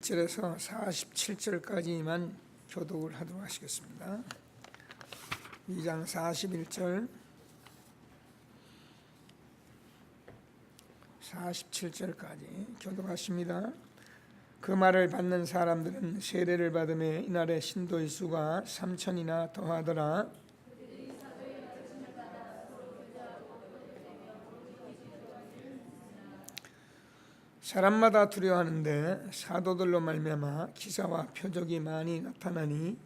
41절에서 47절까지만 교독을 하도록 하시겠습니다. 2장 41절 47절까지 교독하십니다. 그 말을 받는 사람들은 세례를 받음에 이날의 신도의 수가 3,000이나 더하더라. 사람마다 두려워하는데 사도들로 말미암아 기사와 표적이 많이 나타나니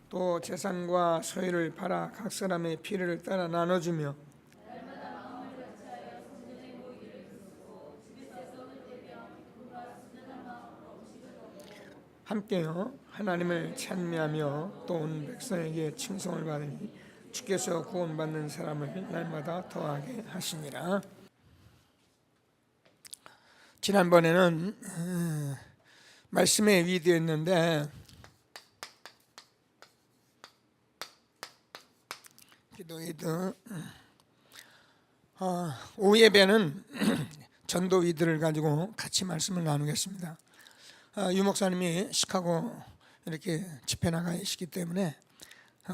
또 재산과 소유를 팔아 각 사람의 필요를 따라 나눠주며 함께요 하나님을 찬미하며 또 온 백성에게 칭송을 받으니 주께서 구원받는 사람을 날마다 더하게 하시니라. 지난번에는 말씀의 위드였는데 기도 위드 오후 예배는 전도 위드를 가지고 같이 말씀을 나누겠습니다. 유 목사님이 시카고 이렇게 집회 나가시기 때문에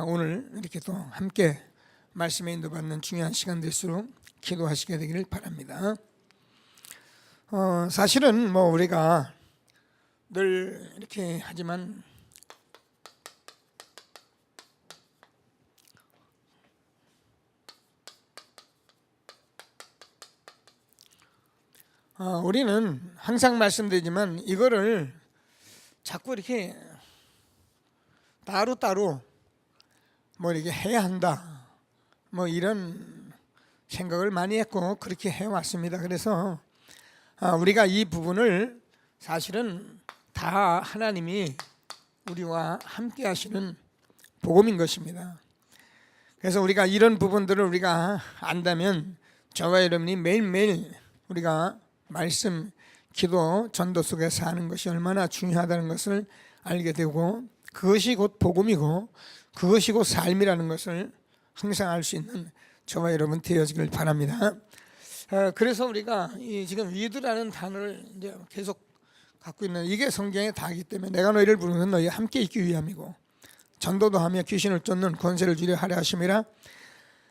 오늘 이렇게 또 함께 말씀에 인도받는 중요한 시간 될수록 기도하시게 되기를 바랍니다. 사실은 우리가 늘 이렇게 하지만 우리는 항상 말씀드리지만 이거를 자꾸 이렇게 따로따로 이렇게 해야 한다 이런 생각을 많이 했고 그렇게 해왔습니다. 그래서 우리가 이 부분을 사실은 다 하나님이 우리와 함께 하시는 복음인 것입니다. 그래서 우리가 이런 부분들을 우리가 안다면 저와 여러분이 매일매일 우리가 말씀, 기도, 전도 속에 사는 것이 얼마나 중요하다는 것을 알게 되고 그것이 곧 복음이고 그것이 곧 삶이라는 것을 항상 알 수 있는 저와 여러분 되어지길 바랍니다. 그래서 우리가 지금 위드라는 단어를 이제 계속 갖고 있는 이게 성경에 다이기 때문에 내가 너희를 부르는 건 너희 함께 있기 위함이고 전도도 하며 귀신을 쫓는 권세를 주려 하려 하심이라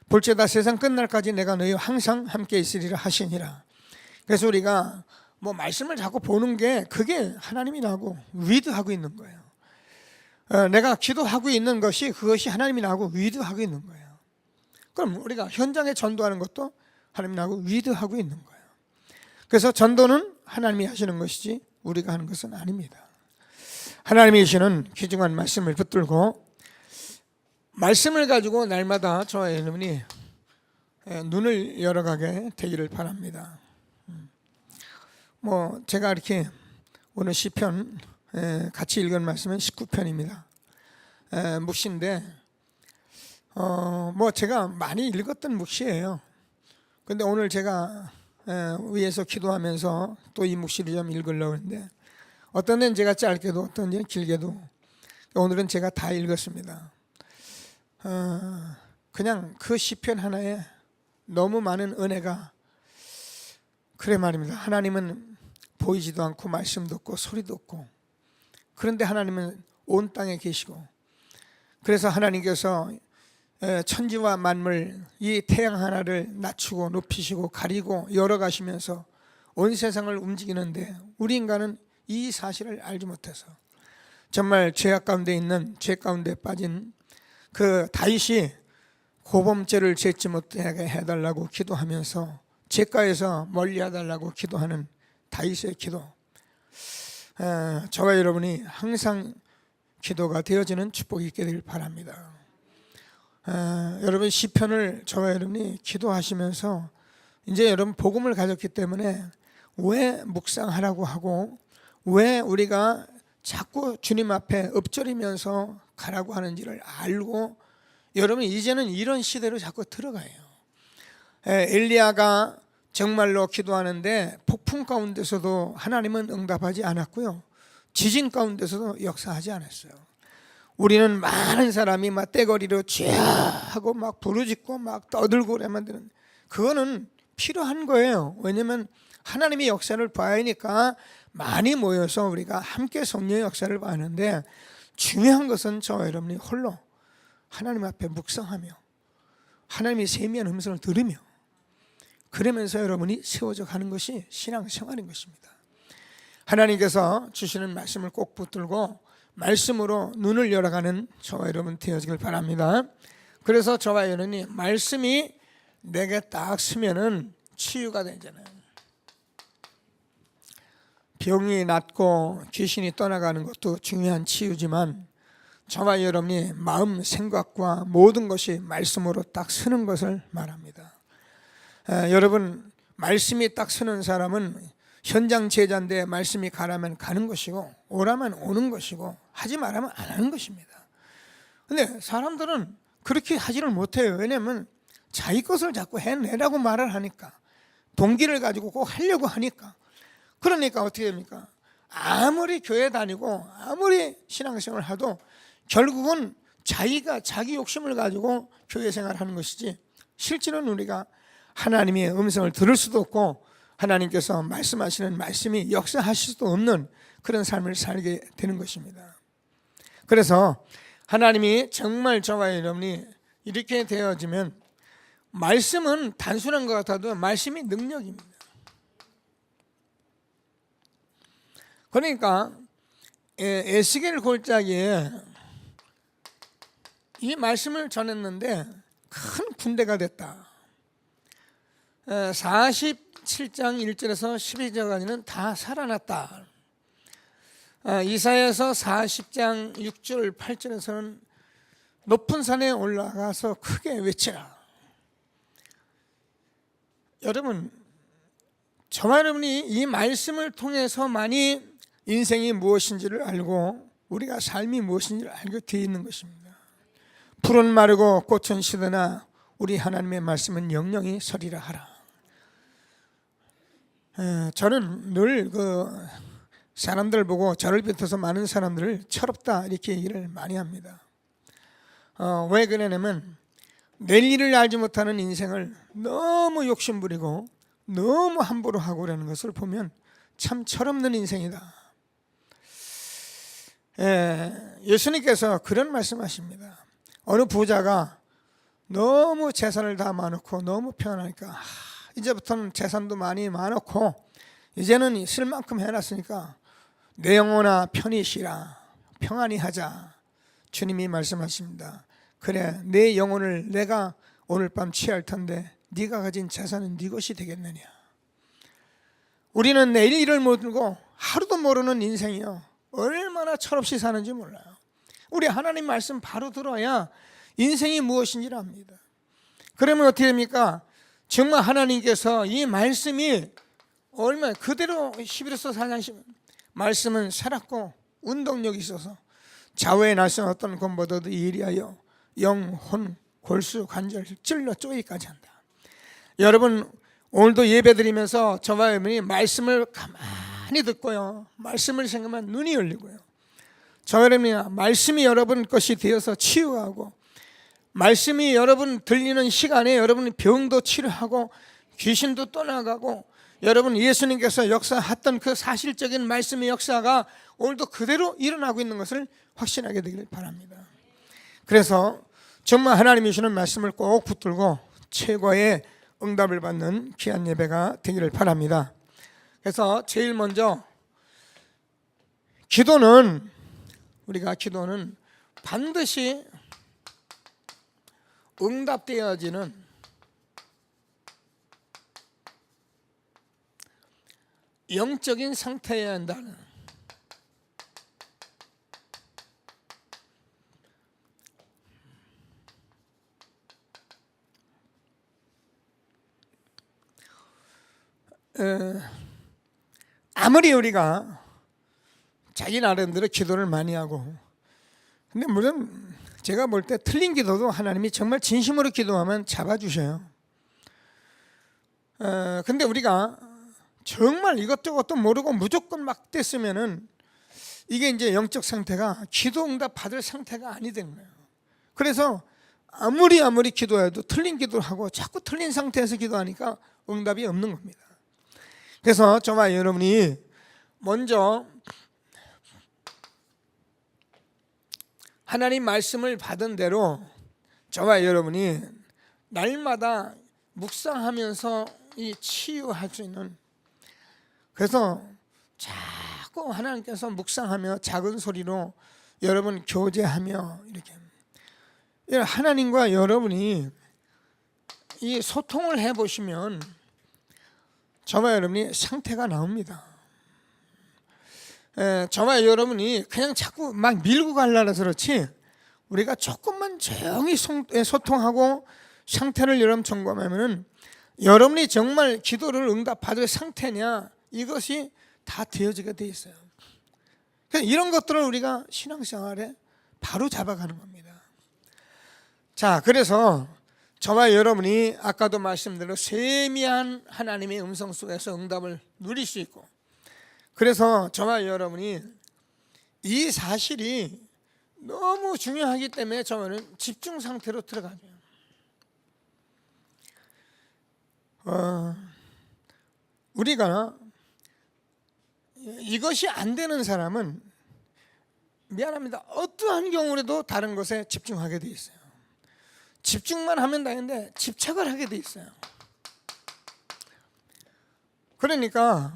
볼지어다 세상 끝날까지 내가 너희와 항상 함께 있으리라 하시니라. 그래서 우리가 말씀을 자꾸 보는 게 그게 하나님이라고 위드하고 있는 거예요. 내가 기도하고 있는 것이 그것이 하나님이 나하고 위드하고 있는 거예요. 그럼 우리가 현장에 전도하는 것도 하나님이 나하고 위드하고 있는 거예요. 그래서 전도는 하나님이 하시는 것이지 우리가 하는 것은 아닙니다. 하나님이 주시는 귀중한 말씀을 붙들고 말씀을 가지고 날마다 저와 여러분이 눈을 열어가게 되기를 바랍니다. 제가 이렇게 오늘 시편 같이 읽은 말씀은 19편입니다. 묵시인데 제가 많이 읽었던 묵시예요. 근데 오늘 제가 위에서 기도하면서 또 이 묵시를 좀 읽으려고 했는데 어떤 데는 제가 짧게도 어떤 데는 길게도 오늘은 제가 다 읽었습니다. 그냥 그 시편 하나에 너무 많은 은혜가 그래 말입니다. 하나님은 보이지도 않고 말씀도 없고 소리도 없고 그런데 하나님은 온 땅에 계시고 그래서 하나님께서 천지와 만물 이 태양 하나를 낮추고 높이시고 가리고 열어가시면서 온 세상을 움직이는데 우리 인간은 이 사실을 알지 못해서 정말 죄악 가운데 있는 죄 가운데 빠진 그 다윗이 고범죄를 짓지 못하게 해달라고 기도하면서 죄가에서 멀리 해달라고 기도하는 다윗의 기도 저와 여러분이 항상 기도가 되어지는 축복이 있게 되길 바랍니다. 여러분 시편을 저와 여러분이 기도하시면서 이제 여러분 복음을 가졌기 때문에 왜 묵상하라고 하고 왜 우리가 자꾸 주님 앞에 엎드리면서 가라고 하는지를 알고 여러분이 이제는 이런 시대로 자꾸 들어가요. 엘리야가 정말로 기도하는데 폭풍 가운데서도 하나님은 응답하지 않았고요. 지진 가운데서도 역사하지 않았어요. 우리는 많은 사람이 막 떼거리로 쥐야 하고 막 부르짖고 막 떠들고 그래 만드는 그거는 필요한 거예요. 왜냐하면 하나님의 역사를 봐야 하니까 많이 모여서 우리가 함께 성령의 역사를 봐는데, 중요한 것은 저와 여러분이 홀로 하나님 앞에 묵상하며 하나님의 세미한 음성을 들으며 그러면서 여러분이 세워져 가는 것이 신앙생활인 것입니다. 하나님께서 주시는 말씀을 꼭 붙들고 말씀으로 눈을 열어가는 저와 여러분 되어지길 바랍니다. 그래서 저와 여러분이 말씀이 내게 딱 쓰면은 치유가 되잖아요. 병이 낫고 귀신이 떠나가는 것도 중요한 치유지만, 저와 여러분이 마음 생각과 모든 것이 말씀으로 딱 서는 것을 말합니다. 여러분, 말씀이 딱 서는 사람은 현장 제자인데 말씀이 가라면 가는 것이고 오라면 오는 것이고 하지 말라면 안 하는 것입니다. 근데 사람들은 그렇게 하지를 못해요. 왜냐하면 자기 것을 자꾸 해내라고 말을 하니까, 동기를 가지고 꼭 하려고 하니까. 그러니까 어떻게 됩니까? 아무리 교회 다니고 아무리 신앙생활을 해도 결국은 자기가 자기 욕심을 가지고 교회 생활하는 것이지, 실제로는 우리가 하나님의 음성을 들을 수도 없고 하나님께서 말씀하시는 말씀이 역사하실 수도 없는 그런 삶을 살게 되는 것입니다. 그래서 하나님이 정말 저와 여러분이 이렇게 되어지면, 말씀은 단순한 것 같아도 말씀이 능력입니다. 그러니까 에스겔 골짜기에 이 말씀을 전했는데 큰 군대가 됐다. 47장 1절에서 12절까지는 다 살아났다. 이사야서 40장 6절 8절에서는 높은 산에 올라가서 크게 외치라. 여러분, 저와 여러분이 이 말씀을 통해서만이 인생이 무엇인지를 알고 우리가 삶이 무엇인지를 알게 되어 있는 것입니다. 풀은 마르고 꽃은 시드나 우리 하나님의 말씀은 영영이 서리라 하라. 저는 늘 사람들 보고 저를 비롯해서 많은 사람들을 철없다 이렇게 얘기를 많이 합니다. 왜 그러냐면 내일을 알지 못하는 인생을 너무 욕심부리고 너무 함부로 하고 그러는 것을 보면 참 철없는 인생이다. 예수님께서 그런 말씀하십니다. 어느 부자가 너무 재산을 다 많고 너무 편하니까 이제부터는 재산도 많이 많고 이제는 쓸 만큼 해놨으니까 내 영혼아 편히 쉬라, 평안히 하자. 주님이 말씀하십니다. 그래, 내 영혼을 내가 오늘 밤 취할 텐데 네가 가진 재산은 네 것이 되겠느냐. 우리는 내일 일을 모르고 하루도 모르는 인생이요, 얼마나 철없이 사는지 몰라요. 우리 하나님 말씀 바로 들어야 인생이 무엇인지를 압니다. 그러면 어떻게 됩니까? 정말 하나님께서 이 말씀이 얼마나 그대로 11서 4장 말씀은 살았고 운동력이 있어서 좌우에 날선 어떤 것보다도 예리하여 영, 혼, 골수, 관절 찔러 쪼이기까지 한다. 여러분, 오늘도 예배드리면서 저와 여러분이 말씀을 가만히 듣고요, 말씀을 생각하면 눈이 열리고요, 저와 여러분이 말씀이 여러분 것이 되어서 치유하고, 말씀이 여러분 들리는 시간에 여러분 병도 치료하고 귀신도 떠나가고, 여러분 예수님께서 역사했던 그 사실적인 말씀의 역사가 오늘도 그대로 일어나고 있는 것을 확신하게 되기를 바랍니다. 그래서 정말 하나님이 주시는 말씀을 꼭 붙들고 최고의 응답을 받는 귀한 예배가 되기를 바랍니다. 그래서 제일 먼저 우리가 기도는 반드시 응답되어지는 영적인 상태여야 한다는, 아무리 우리가 자기 나름대로 기도를 많이 하고, 근데 물론 제가 볼 때 틀린 기도도 하나님이 정말 진심으로 기도하면 잡아주셔요. 근데 우리가 정말 이것저것도 모르고 무조건 막 됐으면은 이게 이제 영적 상태가 기도 응답 받을 상태가 아니 되는 거예요. 그래서 아무리 기도해도 틀린 기도를 하고 자꾸 틀린 상태에서 기도하니까 응답이 없는 겁니다. 그래서 저와 여러분이 먼저 하나님 말씀을 받은 대로 저와 여러분이 날마다 묵상하면서 이 치유할 수 있는, 그래서 자꾸 하나님께서 묵상하며 작은 소리로 여러분 교제하며 이렇게 하나님과 여러분이 이 소통을 해보시면 저와 여러분이 상태가 나옵니다. 저와 여러분이 그냥 자꾸 막 밀고 가려서 그렇지, 우리가 조금만 조용히 소통하고 상태를 여러분 점검하면 여러분이 정말 기도를 응답받을 상태냐, 이것이 다 되어지게 돼 있어요. 이런 것들을 우리가 신앙생활에 바로 잡아가는 겁니다. 자, 그래서 저와 여러분이 아까도 말씀드린 세미한 하나님의 음성 속에서 응답을 누릴 수 있고, 그래서 저와 여러분이 이 사실이 너무 중요하기 때문에 저는 집중 상태로 들어가죠. 우리가 이것이 안 되는 사람은 미안합니다, 어떠한 경우라도 다른 것에 집중하게 돼 있어요. 집중만 하면 되는데 집착을 하게 돼 있어요. 그러니까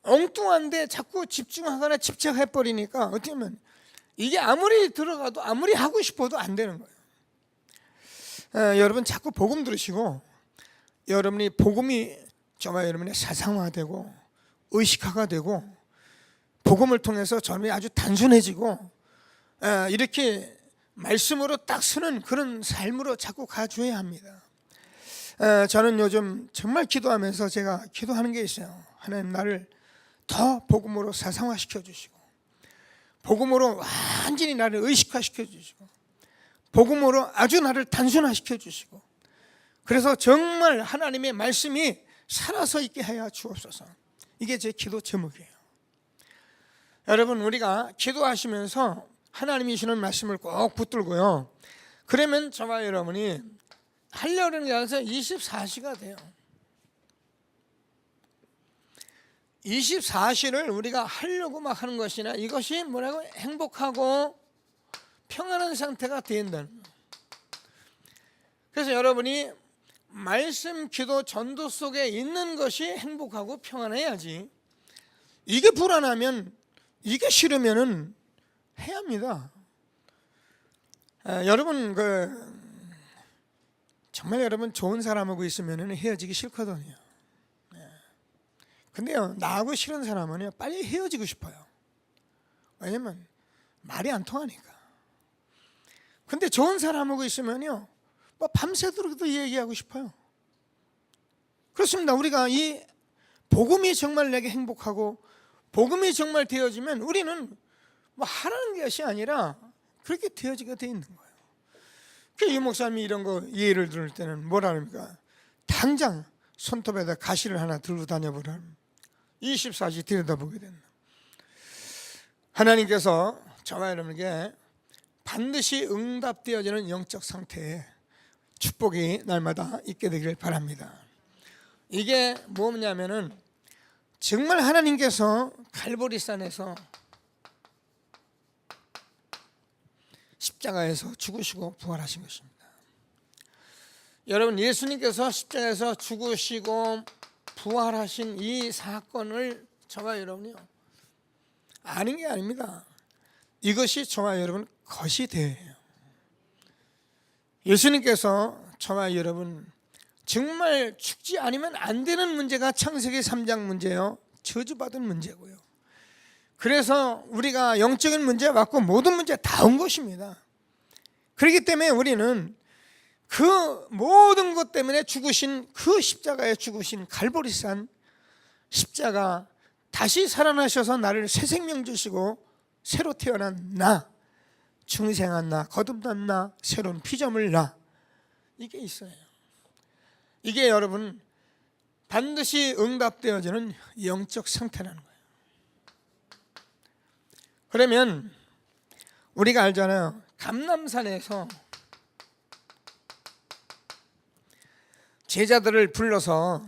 엉뚱한데 자꾸 집중하거나 집착해버리니까 어떻게 보면 이게 아무리 들어가도 아무리 하고 싶어도 안 되는 거예요. 여러분 자꾸 복음 들으시고 여러분이 복음이 저와 여러분의 사상화되고 의식화가 되고 복음을 통해서 저는 아주 단순해지고 이렇게 말씀으로 딱 서는 그런 삶으로 자꾸 가줘야 합니다. 저는 요즘 정말 기도하면서 제가 기도하는 게 있어요. 하나님, 나를 더 복음으로 사상화시켜 주시고, 복음으로 완전히 나를 의식화시켜 주시고, 복음으로 아주 나를 단순화시켜 주시고, 그래서 정말 하나님의 말씀이 살아서 있게 하여 주옵소서. 이게 제 기도 제목이에요. 여러분, 우리가 기도하시면서 하나님이 주는 말씀을 꼭 붙들고요, 그러면 저와 여러분이 하려는 게 아니라 24시가 돼요. 24시를 우리가 하려고 막 하는 것이나 이것이 뭐라고 행복하고 평안한 상태가 된다는 거예요. 그래서 여러분이 말씀, 기도, 전도 속에 있는 것이 행복하고 평안해야지, 이게 불안하면, 이게 싫으면은 해야 합니다. 여러분 정말 여러분 좋은 사람하고 있으면 헤어지기 싫거든요. 근데요, 나하고 싫은 사람은 빨리 헤어지고 싶어요. 왜냐면 말이 안 통하니까. 근데 좋은 사람하고 있으면요, 뭐 밤새도록 얘기하고 싶어요. 그렇습니다. 우리가 이 복음이 정말 내게 행복하고 복음이 정말 되어지면 우리는 뭐 하라는 것이 아니라 그렇게 되어지게 돼 있는 거예요. 이 목사님이 이런 거 예를 들을 때는 뭐라 합니까? 당장 손톱에다 가시를 하나 들고 다녀보라. 24시 들여다보게 된다. 하나님께서 저와 여러분에게 반드시 응답되어지는 영적 상태에 축복이 날마다 있게 되기를 바랍니다. 이게 뭐냐면은 정말 하나님께서 갈보리산에서 십자가에서 죽으시고 부활하신 것입니다. 여러분, 예수님께서 십자가에서 죽으시고 부활하신 이 사건을 저와 여러분이요 아는 게 아닙니다. 이것이 저와 여러분 거시대예요. 예수님께서 저와 여러분 정말 죽지 않으면 안 되는 문제가 창세기 3장 문제요, 저주받은 문제고요. 그래서 우리가 영적인 문제가 왔고 모든 문제 다 온 것입니다. 그렇기 때문에 우리는 그 모든 것 때문에 죽으신 그 십자가에 죽으신 갈보리산 십자가, 다시 살아나셔서 나를 새 생명 주시고 새로 태어난 나, 중생한 나, 거듭난 나, 새로운 피조물 나, 이게 있어요. 이게 여러분 반드시 응답되어지는 영적 상태라는 거예요. 그러면 우리가 알잖아요. 감람산에서 제자들을 불러서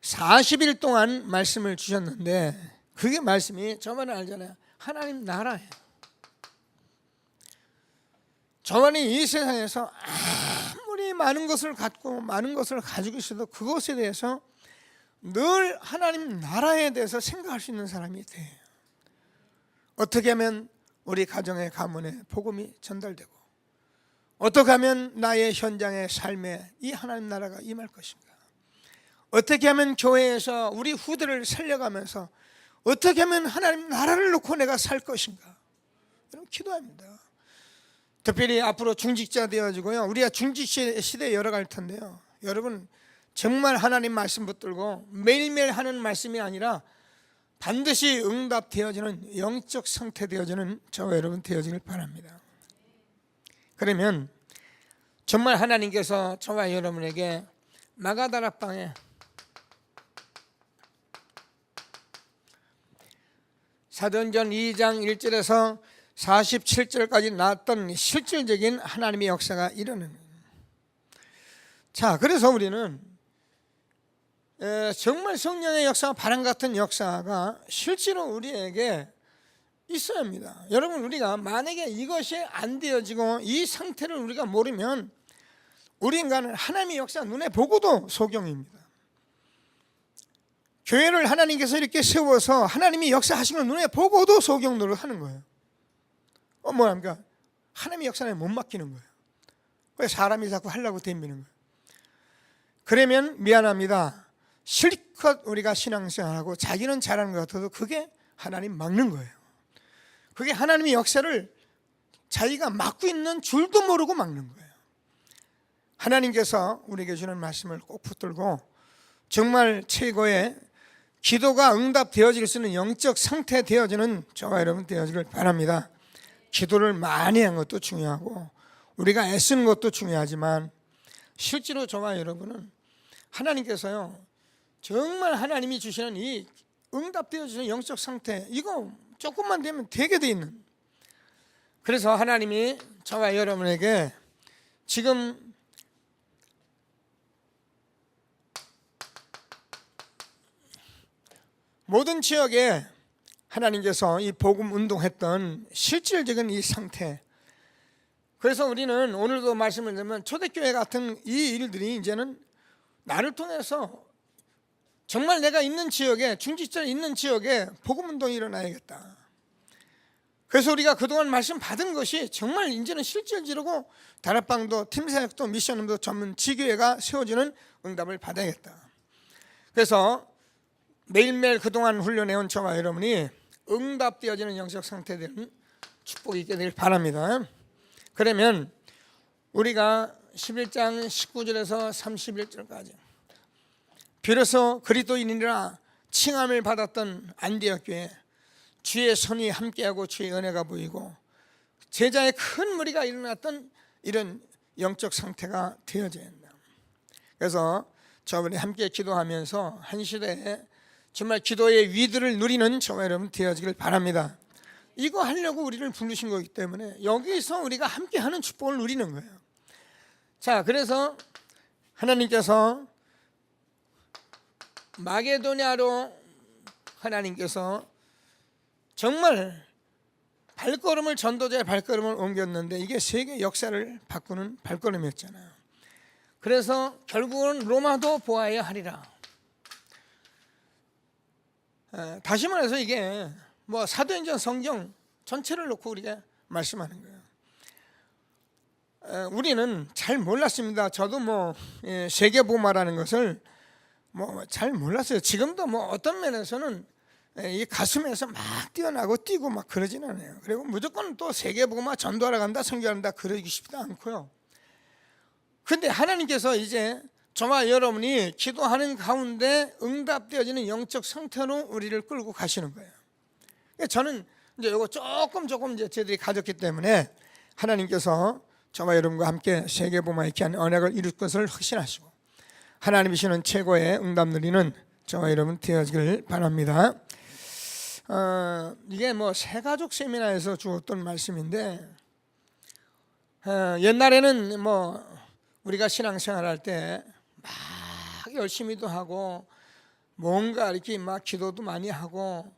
40일 동안 말씀을 주셨는데 그게 말씀이 저만은 알잖아요. 하나님 나라예요. 저만이 이 세상에서 아무리 많은 것을 갖고 많은 것을 가지고 있어도 그것에 대해서 늘 하나님 나라에 대해서 생각할 수 있는 사람이 돼요. 어떻게 하면 우리 가정의 가문에 복음이 전달되고 어떻게 하면 나의 현장의 삶에 이 하나님 나라가 임할 것인가, 어떻게 하면 교회에서 우리 후대를 살려가면서 어떻게 하면 하나님 나라를 놓고 내가 살 것인가, 여러분 기도합니다. 특별히 앞으로 중직자 되어지고요, 우리가 중직 시대에 열어갈 텐데요, 여러분 정말 하나님 말씀 붙들고 매일매일 하는 말씀이 아니라 반드시 응답되어지는 영적 상태 되어지는 저와 여러분 되어지길 바랍니다. 그러면 정말 하나님께서 저와 여러분에게 마가다락방에 사도행전 2장 1절에서 47절까지 나왔던 실질적인 하나님의 역사가 일어나는 거예요. 자, 그래서 우리는 정말 성령의 역사와 바람 같은 역사가 실제로 우리에게 있어야 합니다. 여러분, 우리가 만약에 이것이 안 되어지고 이 상태를 우리가 모르면 우리 인간은 하나님의 역사 눈에 보고도 소경입니다. 교회를 하나님께서 이렇게 세워서 하나님이 역사하신 걸 눈에 보고도 소경 노릇하는 거예요. 뭐합니까? 하나님의 역사에 못 맡기는 거예요. 왜 사람이 자꾸 하려고 덤비는 거예요? 그러면 미안합니다. 실컷 우리가 신앙생활하고 자기는 잘하는 것 같아도 그게 하나님 막는 거예요. 그게 하나님의 역사를 자기가 막고 있는 줄도 모르고 막는 거예요. 하나님께서 우리에게 주는 말씀을 꼭 붙들고 정말 최고의 기도가 응답되어질 수 있는 영적 상태 되어지는 저와 여러분 되어지길 바랍니다. 기도를 많이 한 것도 중요하고 우리가 애쓰는 것도 중요하지만 실제로 저와 여러분은 하나님께서요 정말 하나님이 주시는 이 응답되어지는 영적 상태, 이거 조금만 되면 되게 돼 있는, 그래서 하나님이 저와 여러분에게 지금 모든 지역에 하나님께서 이 복음 운동했던 실질적인 이 상태, 그래서 우리는 오늘도 말씀을 드리면 초대교회 같은 이 일들이 이제는 나를 통해서 정말 내가 있는 지역에, 중직자 있는 지역에 복음 운동이 일어나야겠다. 그래서 우리가 그동안 말씀 받은 것이 정말 이제는 실질적이고 다락방도 팀사역도 미션도 전문 지교회가 세워지는 응답을 받아야겠다. 그래서 매일매일 그동안 훈련해온 저와 여러분이 응답되어지는 영적 상태되는 축복이 있게 되길 바랍니다. 그러면 우리가 11장 19절에서 31절까지 비로소 그리스도인이라 칭함을 받았던 안디옥 교회, 주의 손이 함께하고 주의 은혜가 보이고 제자의 큰 무리가 일어났던 이런 영적 상태가 되어져야 한다. 그래서 저번에 함께 기도하면서 한 시대에 정말 기도의 위들을 누리는 저와 여러분 되어지길 바랍니다. 이거 하려고 우리를 부르신 거기 때문에 여기서 우리가 함께하는 축복을 누리는 거예요. 자, 그래서 하나님께서 마게도냐로 하나님께서 정말 발걸음을, 전도자의 발걸음을 옮겼는데 이게 세계 역사를 바꾸는 발걸음이었잖아요. 그래서 결국은 로마도 보아야 하리라. 다시 말해서 이게 뭐 사도행전 성경 전체를 놓고 우리가 말씀하는 거예요. 우리는 잘 몰랐습니다. 저도 뭐 세계복음화라는 것을 뭐 잘 몰랐어요. 지금도 뭐 어떤 면에서는 이 가슴에서 막 뛰어나고 뛰고 막 그러진 않아요. 그리고 무조건 또 세계복음화 전도하러 간다, 선교한다 그러기 쉽지도 않고요. 근데 하나님께서 이제 저와 여러분이 기도하는 가운데 응답되어지는 영적 상태로 우리를 끌고 가시는 거예요. 저는 이제 이거 조금 이제 저희들이 가졌기 때문에 하나님께서 저와 여러분과 함께 세계복음화 이렇게 한 언약을 이룰 것을 확신하시고 하나님이 주시는 최고의 응답 누리는 저와 여러분 되어지길 바랍니다. 이게 뭐 새가족 세미나에서 주었던 말씀인데 옛날에는 뭐 우리가 신앙생활할 때 막 열심히도 하고 뭔가 이렇게 막 기도도 많이 하고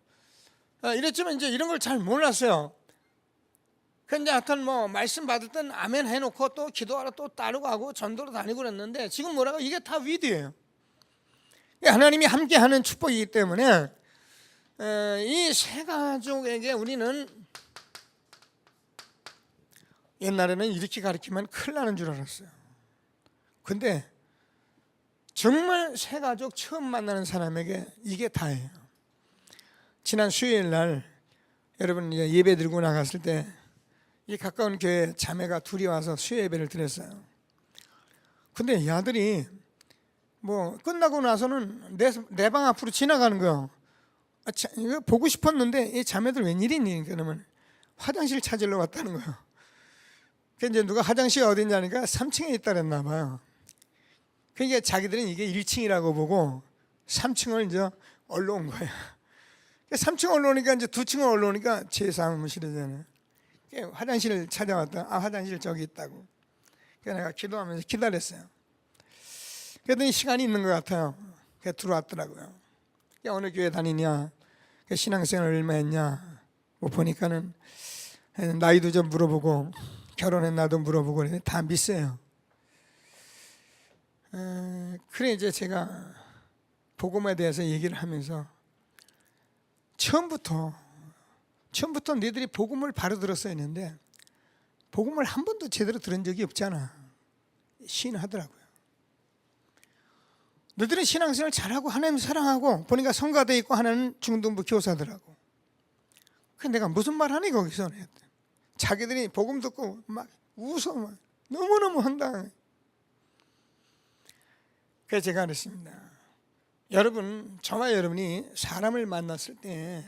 이랬지만 이제 이런 걸 잘 몰랐어요. 근데 하여튼 뭐 말씀 받을 땐 아멘 해놓고 또 기도하러 또 따르고 하고 전도로 다니고 그랬는데 지금 뭐라고 이게 다 위드예요. 하나님이 함께하는 축복이기 때문에 이 세 가족에게 우리는 옛날에는 이렇게 가르치면 큰일 나는 줄 알았어요. 근데 정말 세 가족 처음 만나는 사람에게 이게 다예요. 지난 수요일 날 여러분 예배 드리고 나갔을 때 이 가까운 교회 자매가 둘이 와서 수요 예배를 드렸어요. 근데 이 아들이 뭐 끝나고 나서는 내 방 앞으로 지나가는 거예요. 이거 보고 싶었는데 이 자매들 웬일이니? 그러면 화장실 찾으러 왔다는 거예요. 그래서 이제 누가 화장실이 어딘지 아니까 3층에 있다 그랬나 봐요. 그러니까 자기들은 이게 1층이라고 보고 3층을 이제 올라온 거예요. 3층 올라오니까 이제 2층을 올라오니까 제 사무실이잖아요. 화장실을 찾아왔다. 화장실 저기 있다고. 그래서 내가 기도하면서 기다렸어요. 그랬더니 시간이 있는 것 같아요. 그래서 들어왔더라고요. 어느 교회 다니냐, 신앙생활 얼마 했냐, 뭐 보니까는 나이도 좀 물어보고 결혼했나도 물어보고 다 미세요. 그래 이제 제가 복음에 대해서 얘기를 하면서 처음부터 너희들이 복음을 바로 들었어야 했는데 복음을 한 번도 제대로 들은 적이 없잖아. 시인하더라고요. 너희들은 신앙생활 잘하고 하나님 사랑하고 보니까 성가대 있고 하나는 중등부 교사더라고. 그래서 내가 무슨 말 하니 거기서. 자기들이 복음 듣고 막 웃어. 막 너무너무 황당해. 그래서 제가 그랬습니다. 여러분, 저와 여러분이 사람을 만났을 때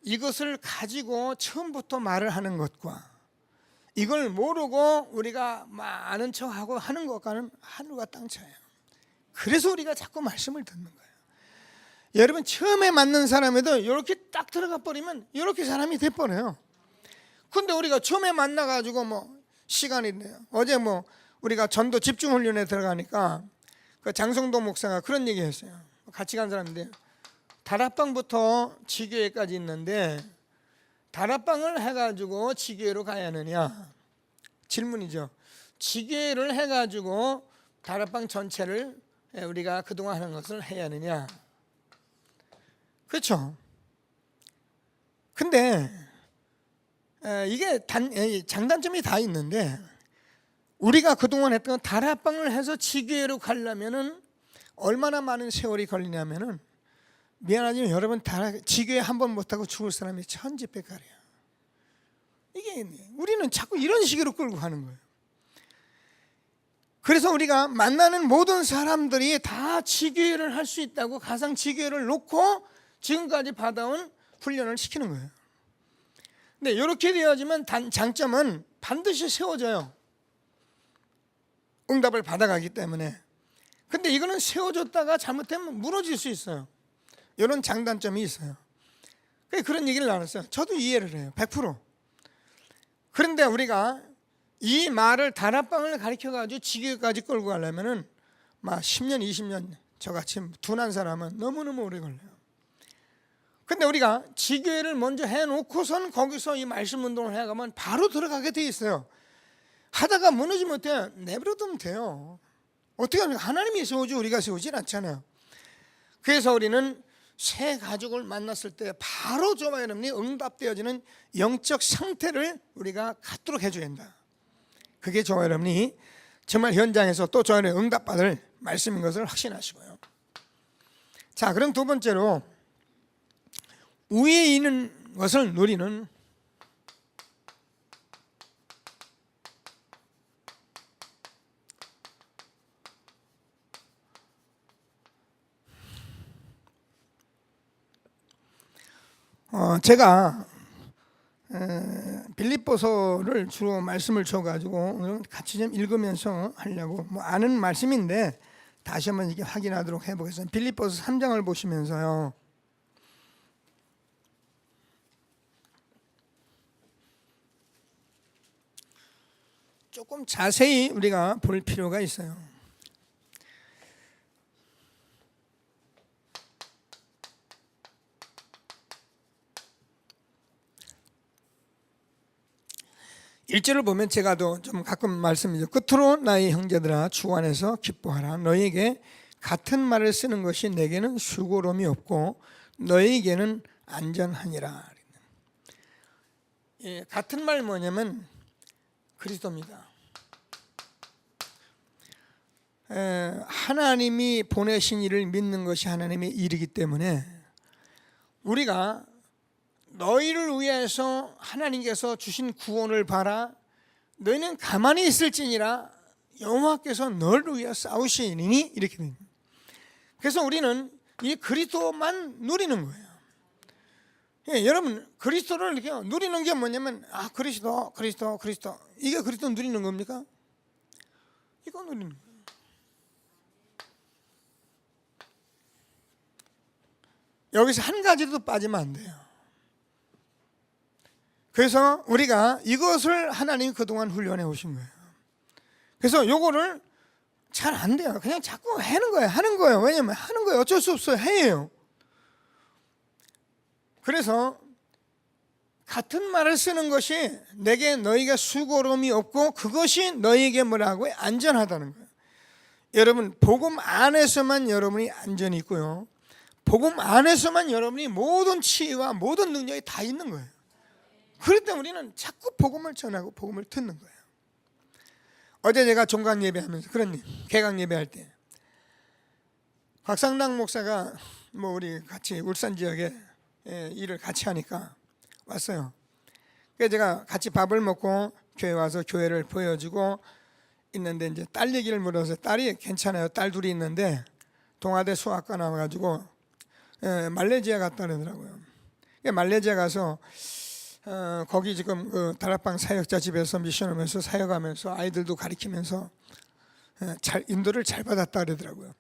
이것을 가지고 처음부터 말을 하는 것과 이걸 모르고 우리가 막 아는 척하고 하는 것과는 하늘과 땅 차이예요. 그래서 우리가 자꾸 말씀을 듣는 거예요. 여러분, 처음에 만난 사람에도 이렇게 딱 들어가 버리면 이렇게 사람이 돼버려요. 근데 우리가 처음에 만나가지고 뭐 시간이 있네요. 어제 뭐 우리가 전도 집중훈련에 들어가니까 그 장성도 목사가 그런 얘기 했어요. 같이 간 사람인데 다락방부터 지교회까지 있는데 다락방을 해가지고 지교회로 가야 하느냐 질문이죠. 지교회를 해가지고 다락방 전체를 우리가 그동안 하는 것을 해야 하느냐. 그렇죠. 근데 이게 장단점이 다 있는데 우리가 그동안 했던 다락방을 해서 지교회로 가려면은 얼마나 많은 세월이 걸리냐면은 미안하지만 여러분 지교회 한 번 못하고 죽을 사람이 천지백갈이야. 이게 우리는 자꾸 이런 식으로 끌고 가는 거예요. 그래서 우리가 만나는 모든 사람들이 다 지교회를 할 수 있다고 가상 지교회를 놓고 지금까지 받아온 훈련을 시키는 거예요. 근데 이렇게 되어지면 장점은 반드시 세워져요. 응답을 받아가기 때문에. 근데 이거는 세워졌다가 잘못되면 무너질 수 있어요. 이런 장단점이 있어요. 그런 얘기를 나눴어요. 저도 이해를 해요. 100%. 그런데 우리가 이 말을 다락방을 가르쳐가지고 지교까지 끌고 가려면은 막 10년, 20년 저같이 둔한 사람은 너무너무 오래 걸려요. 근데 우리가 지교회를 먼저 해놓고선 거기서 이 말씀 운동을 해가면 바로 들어가게 돼 있어요. 하다가 무너지면 어때요? 내버려두면 돼요. 어떻게 하면 하나님이 세우지 우리가 세우진 않잖아요. 그래서 우리는 새 가족을 만났을 때 바로 저와 여러분이 응답되어지는 영적 상태를 우리가 갖도록 해줘야 한다. 그게 저와 여러분이 정말 현장에서 또 저와 여러분이 응답받을 말씀인 것을 확신하시고요. 자, 그럼 두 번째로 위에 있는 것을 누리는 제가 빌립보서를 주로 말씀을 줘가지고 같이 좀 읽으면서 하려고 뭐 아는 말씀인데 다시 한번 이게 확인하도록 해보겠습니다. 빌립보서 3장을 보시면서요. 조금 자세히 우리가 볼 필요가 있어요. 1절을 보면 제가 좀 가끔 말씀드리죠. 끝으로 나의 형제들아 주 안에서 기뻐하라. 너에게 같은 말을 쓰는 것이 내게는 수고로움이 없고 너에게는 안전하니라. 예, 같은 말 뭐냐면 그리스도입니다. 하나님이 보내신 일을 믿는 것이 하나님의 일이기 때문에 우리가 너희를 위해서 하나님께서 주신 구원을 봐라. 너희는 가만히 있을지니라 여호와께서 너를 위하여 싸우시리니 이렇게 됩니다. 그래서 우리는 이 그리스도만 누리는 거예요. 예, 여러분 그리스도를 이렇게 누리는 게 뭐냐면 그리스도 이게 그리스도 누리는 겁니까? 이거 누리는 거예요. 여기서 한 가지도 빠지면 안 돼요. 그래서 우리가 이것을 하나님이 그동안 훈련해 오신 거예요. 그래서 요거를 잘 안 돼요. 그냥 자꾸 하는 거예요. 왜냐면 하는 거예요. 어쩔 수 없어요. 해요. 그래서 같은 말을 쓰는 것이 내게 너희가 수고로움이 없고 그것이 너희에게 뭐라고요? 안전하다는 거예요. 여러분 복음 안에서만 여러분이 안전이 있고요. 복음 안에서만 여러분이 모든 치유와 모든 능력이 다 있는 거예요. 그럴 때 우리는 자꾸 복음을 전하고 복음을 듣는 거예요. 어제 제가 종강 예배하면서 그런 개강 예배할 때 곽상당 목사가 우리 같이 울산 지역에 일을 같이 하니까 왔어요. 그래서 제가 같이 밥을 먹고 교회 와서 교회를 보여주고 있는데 이제 딸 얘기를 물어서 딸이 괜찮아요. 딸 둘이 있는데 동아대 수학과 나와가지고 말레이시아 갔다 그러더라고요. 말레이시아 가서 거기 지금 그 다락방 사역자 집에서 미션하면서 사역하면서 아이들도 가르치면서 인도를 잘 받았다 그러더라고요.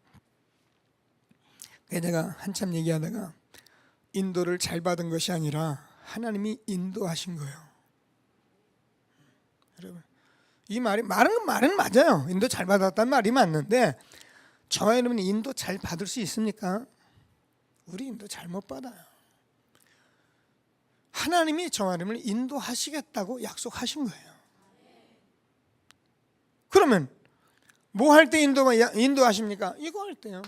그래서 제가 한참 얘기하다가 인도를 잘 받은 것이 아니라 하나님이 인도하신 거예요. 여러분 이 말은 맞아요. 인도 잘 받았다는 말이 맞는데 저와 여러분이 인도 잘 받을 수 있습니까? 우리 인도 잘못 받아요. 하나님이 저와 여러분을 인도하시겠다고 약속하신 거예요. 그러면 뭐 할 때 인도하십니까? 이거 할 때요.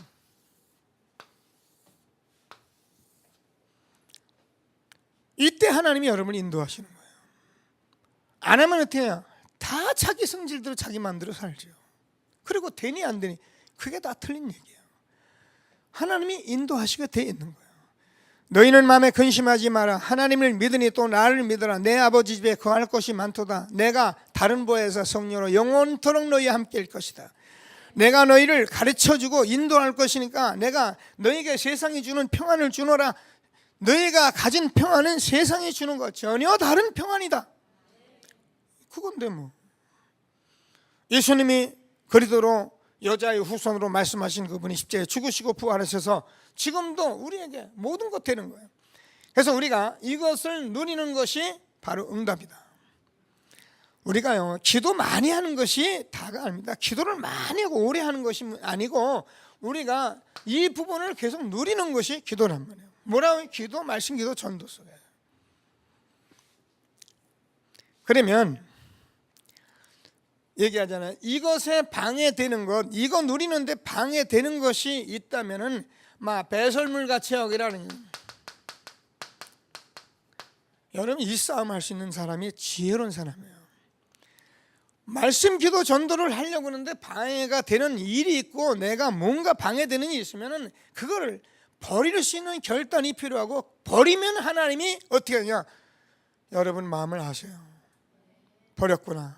이때 하나님이 여러분을 인도하시는 거예요. 안 하면 어떻게 해요? 다 자기 성질대로 자기 마음대로 살죠. 그리고 되니 안 되니 그게 다 틀린 얘기예요. 하나님이 인도하시게 돼 있는 거예요. 너희는 마음에 근심하지 마라. 하나님을 믿으니 또 나를 믿어라. 내 아버지 집에 거할 곳이 많도다. 내가 다른 보혜사 성령으로 영원토록 너희와 함께일 것이다. 내가 너희를 가르쳐주고 인도할 것이니까 내가 너희에게 세상이 주는 평안을 주노라. 너희가 가진 평안은 세상이 주는 것 전혀 다른 평안이다. 그건데 뭐 예수님이 그리도로 여자의 후손으로 말씀하신 그분이 십자가에 죽으시고 부활하셔서 지금도 우리에게 모든 것 되는 거예요. 그래서 우리가 이것을 누리는 것이 바로 응답이다. 우리가요 기도 많이 하는 것이 다가 아닙니다. 기도를 많이 하고 오래 하는 것이 아니고 우리가 이 부분을 계속 누리는 것이 기도란 말이에요. 뭐라고? 기도, 말씀, 기도, 전도 속에. 그러면 얘기하잖아요. 이것에 방해되는 것, 이거 누리는데 방해되는 것이 있다면은 막 배설물 같이 여기라는. 여러분 이 싸움 할 수 있는 사람이 지혜로운 사람이에요. 말씀, 기도, 전도를 하려고 하는데 방해가 되는 일이 있고 내가 뭔가 방해되는 일이 있으면은 그거를 버릴 수 있는 결단이 필요하고 버리면 하나님이 어떻게 하냐? 여러분 마음을 아세요. 버렸구나.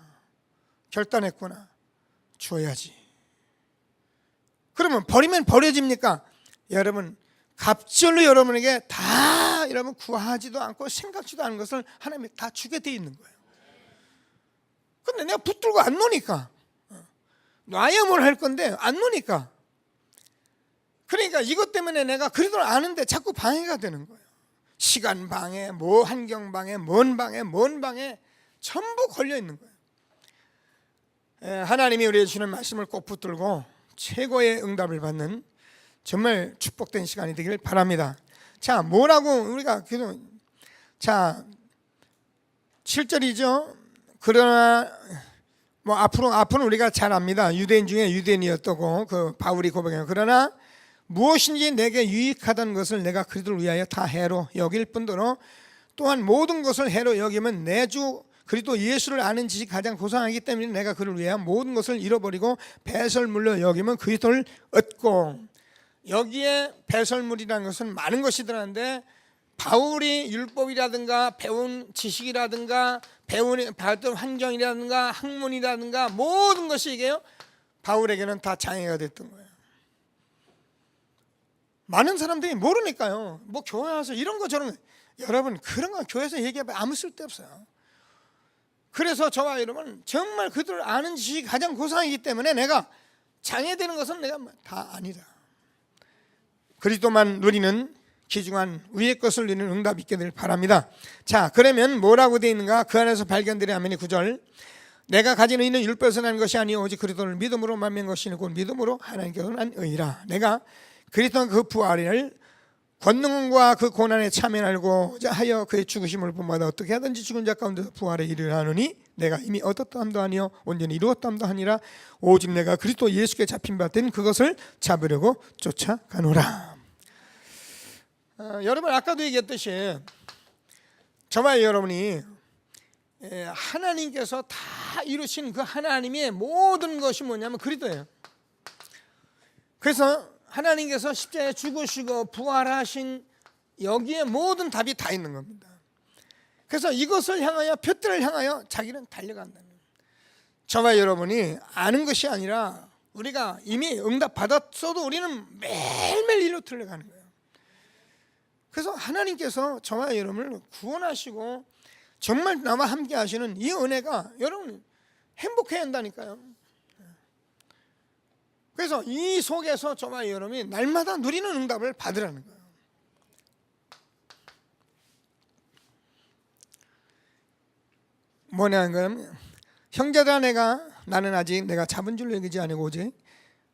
결단했구나. 줘야지. 그러면 버리면 버려집니까? 여러분 갑절로 여러분에게 다 여러분 구하지도 않고 생각지도 않은 것을 하나님이 다 주게 돼 있는 거예요. 근데 내가 붙들고 안 노니까 놔야 뭘 할 건데 안 노니까 그러니까 이것 때문에 내가 그래도 아는데 자꾸 방해가 되는 거예요. 시간 방해, 뭐 환경 방해, 뭔 방해 전부 걸려 있는 거예요. 하나님이 우리에게 주는 말씀을 꼭 붙들고 최고의 응답을 받는 정말 축복된 시간이 되길 바랍니다. 자, 뭐라고 우리가 기도. 자, 7절이죠. 그러나 뭐 앞으로 우리가 잘 압니다. 유대인 중에 유대인이었다고 그 바울이 고백해요. 그러나 무엇인지 내게 유익하던 것을 내가 그리스도를 위하여 다 해로 여길 뿐더러 또한 모든 것을 해로 여기면 내 주 그리스도 예수를 아는 지식이 가장 고상하기 때문에 내가 그를 위하여 모든 것을 잃어버리고 배설물로 여기면 그리스도를 얻고, 여기에 배설물이라는 것은 많은 것이 들어가는데 바울이 율법이라든가 배운 지식이라든가 받은 환경이라든가 학문이라든가 모든 것이 이게요 바울에게는 다 장애가 됐던 거예요. 많은 사람들이 모르니까요. 뭐 교회 와서 이런 거 저런 거, 여러분 그런 거 교회에서 얘기하면 아무 쓸데없어요. 그래서 저와 여러분 정말 그들을 아는 지식이 가장 고상이기 때문에 내가 장애되는 것은 내가 다 아니다. 그리스도만 누리는 귀중한 위의 것을 누리는 응답 있게 될 바랍니다. 자, 그러면 뭐라고 되어 있는가? 그 안에서 발견되려 하면 9절, 내가 가지는 이는 율법에서 난 것이 아니요 오직 그리스도를 믿음으로 만면 것이니 곧 믿음으로 하나님께서 난 의라. 내가 그리스도 그 부활을 권능과 그 고난에 참여하고자 하여 그의 죽으심을 본받아 어떻게 하든지 죽은 자 가운데서 부활에 이르려 하노니 내가 이미 얻었다 함도 아니요 온전히 이루었다 함도 아니라 오직 내가 그리스도 예수께 잡힌 바 된 그것을 잡으려고 쫓아가노라. 여러분 아까도 얘기했듯이 저와 여러분이 하나님께서 다 이루신 그 하나님의 모든 것이 뭐냐면 그리스도예요. 그래서 하나님께서 십자가에 죽으시고 부활하신 여기에 모든 답이 다 있는 겁니다. 그래서 이것을 향하여 표들을 향하여 자기는 달려간다는, 저와 여러분이 아는 것이 아니라 우리가 이미 응답 받았어도 우리는 매일매일 일로 틀려가는 거예요. 그래서 하나님께서 저와 여러분을 구원하시고 정말 나와 함께 하시는 이 은혜가 여러분 행복해야 한다니까요. 그래서 이 속에서 저와 여러분이 날마다 누리는 응답을 받으라는 거예요. 뭐냐는 거예요. 형제들아 나는 아직 내가 잡은 줄로 여기지 아니고 오직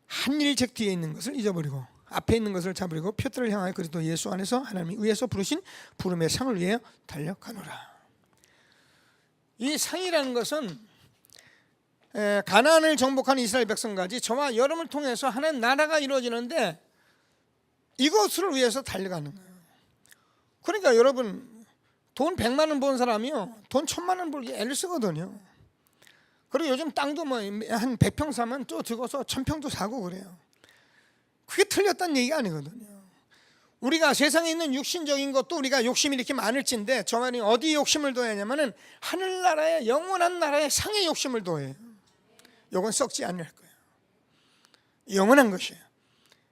한 일책 뒤에 있는 것을 잊어버리고 앞에 있는 것을 잡으려고 표들을 향하여 그리스도 예수 안에서 하나님이 위에서 부르신 부름의 상을 위해 달려가노라. 이 상이라는 것은 가나안을 정복한 이스라엘 백성까지 저와 여러분을 통해서 하나님 나라가 이루어지는데 이것을 위해서 달려가는 거예요. 그러니까 여러분 돈 100만 원 번 사람이요 돈 1000만 원 벌기 애를 쓰거든요. 그리고 요즘 땅도 뭐 한 100평 사면 또 들고서 1000평도 사고 그래요. 그게 틀렸다는 얘기가 아니거든요. 우리가 세상에 있는 육신적인 것도 우리가 욕심이 이렇게 많을진데 저만이 어디 욕심을 둬야 하냐면은 하늘나라의 영원한 나라의 상의 욕심을 둬야 해요. 이건 썩지 않을 거예요. 영원한 것이에요.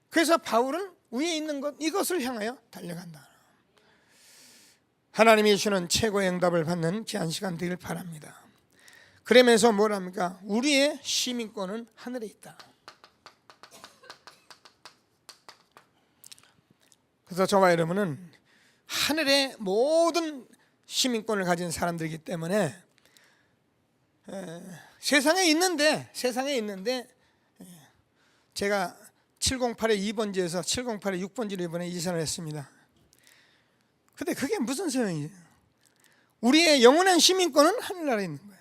그래서 바울은 위에 있는 것 이것을 향하여 달려간다. 하나님이 주시는 최고의 응답을 받는 귀한 시간 되길 바랍니다. 그러면서 뭐랍니까? 우리의 시민권은 하늘에 있다. 그래서 저와 여러분은 하늘의 모든 시민권을 가진 사람들이기 때문에 세상에 있는데 제가 708의 2번지에서 708의 6번지로 이번에 이전을 했습니다. 근데 그게 무슨 소용이에요? 우리의 영원한 시민권은 하늘나라에 있는 거예요.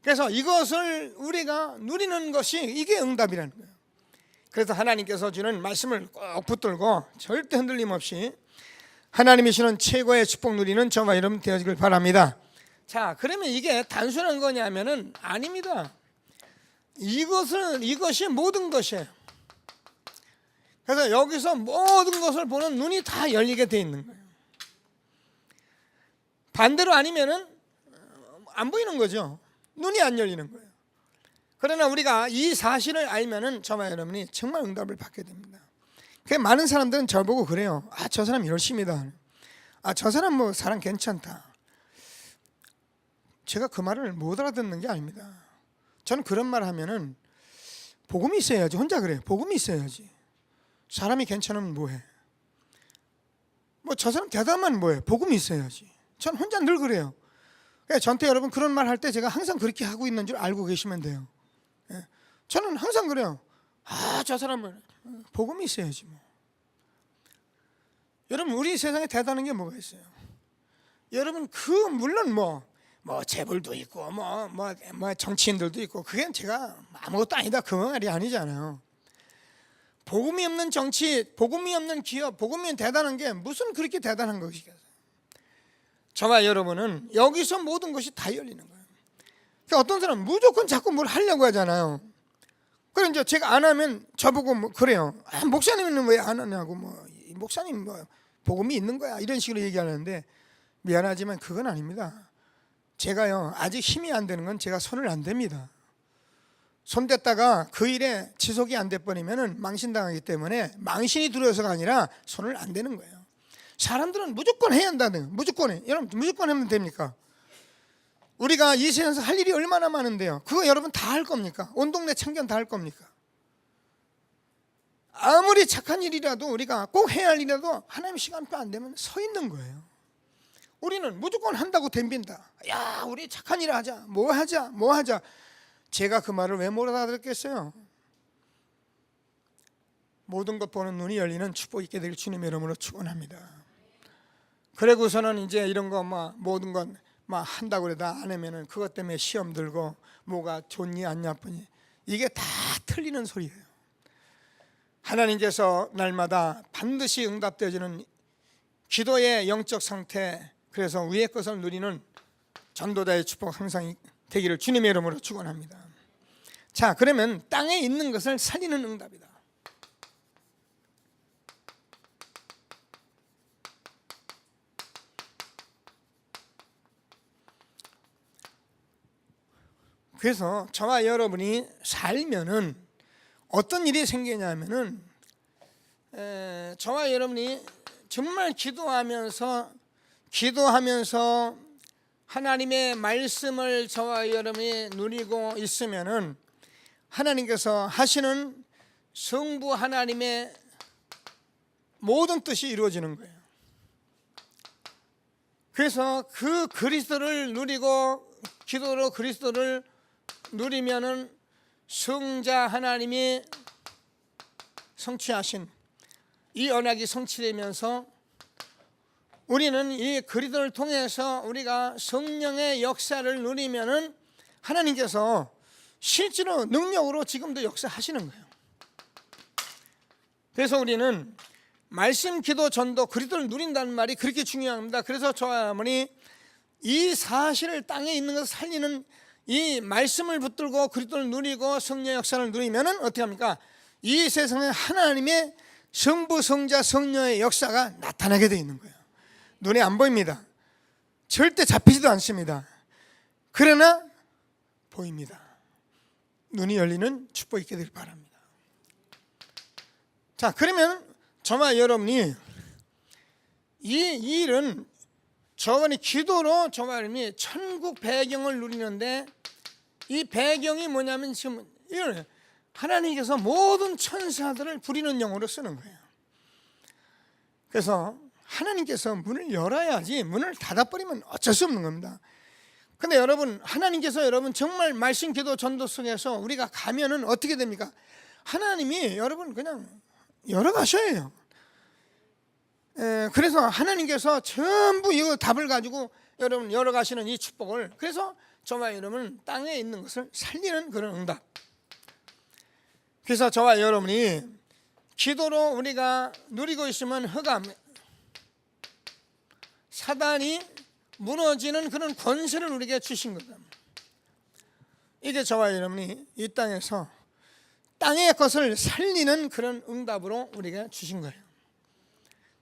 그래서 이것을 우리가 누리는 것이 이게 응답이라는 거예요. 그래서 하나님께서 주는 말씀을 꼭 붙들고 절대 흔들림 없이 하나님이 주는 최고의 축복 누리는 저와 여러분 되어지길 바랍니다. 자, 그러면 이게 단순한 거냐면은 아닙니다. 이것이 모든 것이에요. 그래서 여기서 모든 것을 보는 눈이 다 열리게 돼 있는 거예요. 반대로 아니면은 안 보이는 거죠. 눈이 안 열리는 거예요. 그러나 우리가 이 사실을 알면은 저와 여러분이 정말 응답을 받게 됩니다. 많은 사람들은 저보고 그래요. 아, 저 사람 열심이다. 아, 저 사람 뭐 사람 괜찮다. 제가 그 말을 못 알아듣는 게 아닙니다. 저는 그런 말 하면은 복음이 있어야지. 혼자 그래요. 복음이 있어야지. 사람이 괜찮으면 뭐해? 뭐 저 사람 대단하면 뭐해? 복음이 있어야지. 전 혼자 늘 그래요. 저한테 여러분 그런 말 할 때 제가 항상 그렇게 하고 있는 줄 알고 계시면 돼요. 저는 항상 그래요. 아, 저 사람은 복음이 있어야지 뭐. 여러분 우리 세상에 대단한 게 뭐가 있어요? 여러분 물론 뭐 재벌도 있고 뭐 정치인들도 있고 그게 제가 아무것도 아니다 그 말이 아니잖아요. 복음이 없는 정치, 복음이 없는 기업, 복음이 대단한 게 무슨 그렇게 대단한 것이겠어요. 저와 여러분은 여기서 모든 것이 다 열리는 거예요. 그러니까 어떤 사람은 무조건 자꾸 뭘 하려고 하잖아요. 그래 이제 제가 안 하면 저보고 뭐 그래요. 목사님은 왜 안 하냐고 목사님 복음이 있는 거야 이런 식으로 얘기하는데 미안하지만 그건 아닙니다. 제가요 아직 힘이 안 되는 건 제가 손을 안 댑니다. 손 댔다가 그 일에 지속이 안 돼 버리면은 망신당하기 때문에 망신이 두려워서가 아니라 손을 안 대는 거예요. 사람들은 무조건 해야 한다는 무조건 해. 여러분 무조건 하면 됩니까? 우리가 이 세상에서 할 일이 얼마나 많은데요. 그거 여러분 다 할 겁니까? 온 동네 참견 다 할 겁니까? 아무리 착한 일이라도 우리가 꼭 해야 할 일이라도 하나님 시간표 안 되면 서 있는 거예요. 우리는 무조건 한다고 덤빈다. 야 우리 착한 일 하자 뭐 하자 제가 그 말을 왜 못 알아듣겠어요? 모든 것 보는 눈이 열리는 축복 있게 되길 주님의 이름으로 축원합니다. 그러고서는 이제 이런 거 모든 건 한다고 그래도 안 하면은 그것 때문에 시험 들고 뭐가 좋니 안 나쁘니 이게 다 틀리는 소리예요. 하나님께서 날마다 반드시 응답되어지는 기도의 영적 상태, 그래서 위의 것을 누리는 전도자의 축복 항상 되기를 주님의 이름으로 축원합니다. 자, 그러면 땅에 있는 것을 살리는 응답이다. 그래서 저와 여러분이 살면은 어떤 일이 생기냐면은 저와 여러분이 정말 기도하면서 하나님의 말씀을 저와 여러분이 누리고 있으면은 하나님께서 하시는 성부 하나님의 모든 뜻이 이루어지는 거예요. 그래서 그 그리스도를 누리고 기도로 그리스도를 누리면은 성자 하나님이 성취하신 이 언약이 성취되면서 우리는 이 그리스도를 통해서 우리가 성령의 역사를 누리면은 하나님께서 실제로 능력으로 지금도 역사하시는 거예요. 그래서 우리는 말씀, 기도, 전도, 그리스도를 누린다는 말이 그렇게 중요합니다. 그래서 저와 여러분이 이 사실을 땅에 있는 것을 살리는 이 말씀을 붙들고 그리스도를 누리고 성령의 역사를 누리면은 어떻게 합니까? 이 세상에 하나님의 성부, 성자, 성령의 역사가 나타나게 되어 있는 거예요. 눈에 안 보입니다. 절대 잡히지도 않습니다. 그러나 보입니다. 눈이 열리는 축복 있게 되길 바랍니다. 자, 그러면 저와 여러분이 이 일은 저번에 기도로 저와 여러분이 천국 배경을 누리는데 이 배경이 뭐냐면 지금 하나님께서 모든 천사들을 부리는 영어로 쓰는 거예요. 그래서 하나님께서 문을 열어야지 문을 닫아버리면 어쩔 수 없는 겁니다. 근데 여러분 하나님께서 여러분 정말 말씀, 기도, 전도 속에서 우리가 가면은 어떻게 됩니까? 하나님이 여러분 그냥 열어가셔야 해요. 그래서 하나님께서 전부 이 답을 가지고 여러분 열어가시는 이 축복을, 그래서 저와 여러분은 땅에 있는 것을 살리는 그런 응답. 그래서 저와 여러분이 기도로 우리가 누리고 있으면 흑암, 사단이 무너지는 그런 권세를 우리에게 주신 겁니다. 이게 저와 여러분이 이 땅에서 땅의 것을 살리는 그런 응답으로 우리에게 주신 거예요.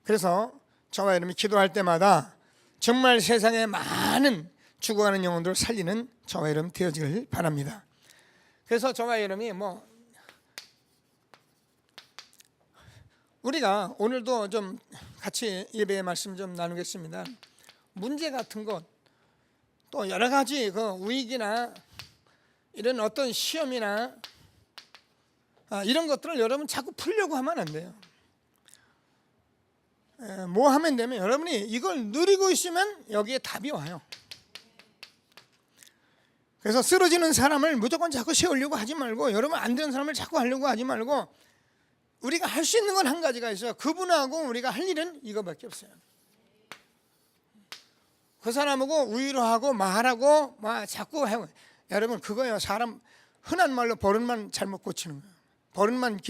그래서 저와 여러분이 기도할 때마다 정말 세상에 많은 죽어가는 영혼들을 살리는 저와 여러분 되어지길 바랍니다. 그래서 저와 여러분이 우리가 오늘도 좀 같이 예배의 말씀 좀 나누겠습니다. 문제 같은 것, 또 여러 가지 그 위기나 이런 어떤 시험이나 이런 것들을 여러분 자꾸 풀려고 하면 안 돼요. 뭐 하면 되면 여러분이 이걸 누리고 있으면 여기에 답이 와요. 그래서 쓰러지는 사람을 무조건 자꾸 세우려고 하지 말고, 여러분 안 되는 사람을 자꾸 하려고 하지 말고, 우리가 할 수 있는 건 한 가지가 있어요. 그분하고 우리가 할 일은 이거밖에 없어요. 그 사람하고 위로하고 말하고 막 자꾸 해. 여러분 그거예요. 사람 흔한 말로 버릇만 잘못 고치는 거예요. 버릇만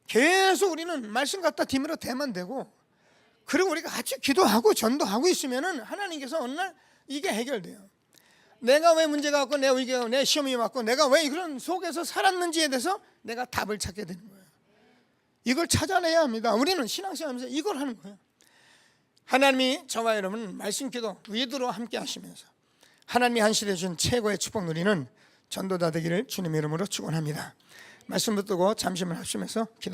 계속 우리는 말씀 갖다 뒤밀어 대면 되고, 그리고 우리가 같이 기도하고 전도하고 있으면은 하나님께서 어느 날 이게 해결돼요. 내가 왜 문제가 왔고 내 시험이 왔고 내가 왜 이런 속에서 살았는지에 대해서 내가 답을 찾게 되는 거예요. 이걸 찾아내야 합니다. 우리는 신앙생활하면서 이걸 하는 거예요. 하나님이 저와 여러분 말씀 기도 위드로 함께 하시면서 하나님이 한시대 주신 최고의 축복 누리는 전도자 되기를 주님의 이름으로 축원합니다. 말씀 붙들고 잠시만 하시면서 기도.